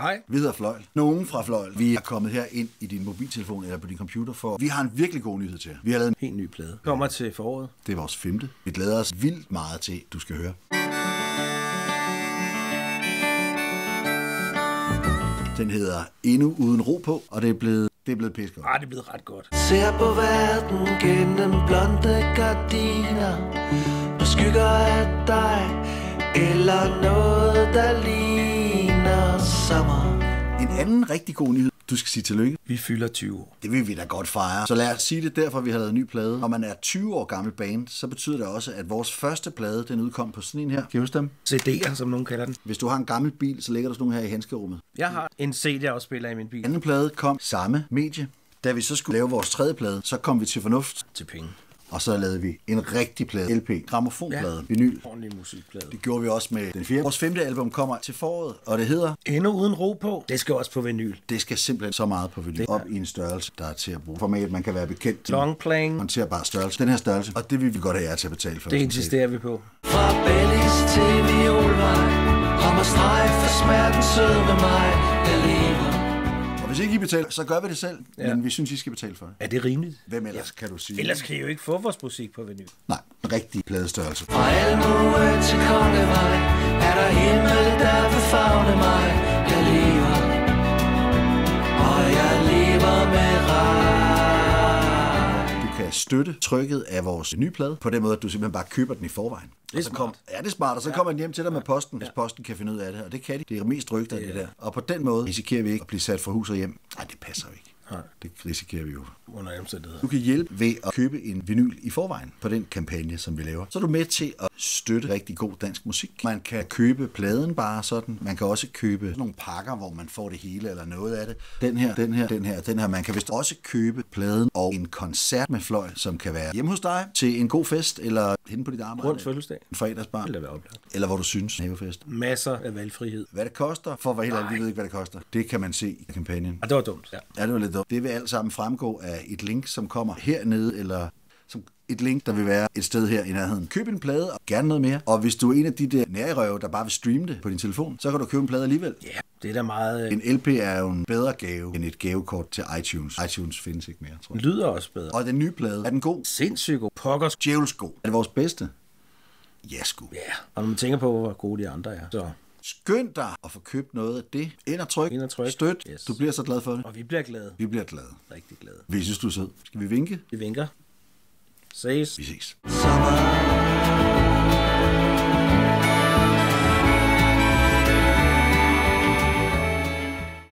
Hej. Vi hedder Fløjl. Nogen fra Fløjl. Vi er kommet her ind i din mobiltelefon eller på din computer, for vi har en virkelig god nyhed til jer. Vi har lavet en Helt ny plade. Kommer til foråret. Det er vores 5. Vi glæder os vildt meget til, du skal høre. Den hedder Endnu uden ro på, og det er blevet pissegodt. Det er blevet ret godt. Ser på verden gennem blonde gardiner, på skygger af dig, eller noget, der ligner sommer. En anden rigtig god nyhed. Du skal sige tillykke. Vi fylder 20 år. Det vil vi da godt fejre. Så lad os sige det, derfor vi har lavet en ny plade. Når man er 20 år gammel band, så betyder det også, at vores første plade, den udkom på sådan en her. Kan I huske dem? CD'er, som nogen kalder den. Hvis du har en gammel bil, så ligger der sådan nogle her i handskerummet. Jeg har en CD-afspiller i min bil. Anden plade kom samme medie. Da vi så skulle lave vores tredje plade, så kom vi til fornuft. Til penge. Og så lavede vi en rigtig plade, LP, grammofonplade, vinyl. Ordentlig musikplade. Det gjorde vi også med den 4. Vores 5. album kommer til foråret, og det hedder Endnu uden ro på. Det skal også på vinyl. Det skal simpelthen så meget på vinyl. Op i en størrelse, der er til at bruge. Format, man kan være bekendt til. Longplaying. Håndterbar størrelse. Den her størrelse. Og det vil vi godt have jer til at betale for. Det insisterer vi på. Fra Bellis til Violvej, om at strege for smerten sød med mig, jeg lever. Hvis ikke I betaler, så gør vi det selv. Ja. Men vi synes, I skal betale for det. Er det rimeligt? Hvem ellers kan du sige? Ellers kan I jo ikke få vores musik på vinyl. Nej, en rigtig pladestørrelse. Fra Almue til Kongevej, er der himmel, der vil favne mig, jeg lever. Og jeg lever med rej. Du kan støtte trykket af vores nye plade på den måde, at du simpelthen bare køber den i forvejen. Det er smart. Det er smart, og så kommer den hjem til dig med posten, hvis posten kan finde ud af det. Og det kan de. Det er mest rygter af det der. Og på den måde risikerer vi ikke at blive sat fra hus og hjem. Nej, det passer jo ikke. Nej. Det risikerer vi jo. Under omstændigheder. Du kan hjælpe ved at købe en vinyl i forvejen på den kampagne, som vi laver. Så er du med til at støtte rigtig god dansk musik. Man kan købe pladen bare sådan. Man kan også købe nogle pakker, hvor man får det hele eller noget af det. Den her. Man kan vist også købe pladen og en koncert med Fløjl, som kan være hjemme hos dig til en god fest eller henne på dit arbejde. Rundt fødselsdag. En fredagsbar. Eller være oplagt. Eller hvor du synes. Havefest. Masser af valgfrihed. Hvad det koster, for at være helt ærlig, vi ved ikke, hvad det koster. Det kan man se i kampagnen. Det var dumt. Ja, det var lidt dumt. Det vil alt sammen fremgå af et link, som kommer hernede, eller som et link, der vil være et sted her i nærheden. Køb en plade og gerne noget mere. Og hvis du er en af de der nærrøve, der bare vil streame det på din telefon, så kan du købe en plade alligevel. Ja, det er da meget... En LP er jo en bedre gave end et gavekort til iTunes. iTunes findes ikke mere, tror jeg. Lyder også bedre. Og den nye plade, er den god? Sindssygt god. Pokkers. Djævels god. Er det vores bedste? Ja, sgu. Ja, og når man tænker på, hvor gode de andre er, så... Skynd dig at få købt noget af det. Ind og tryk. Støt. Yes. Du bliver så glad for det. Og vi bliver glade. Vi bliver glade. Rigtig glade. Vi synes, du er sød. Skal vi vinke? Vi vinker. Ses. Vi ses. Sommer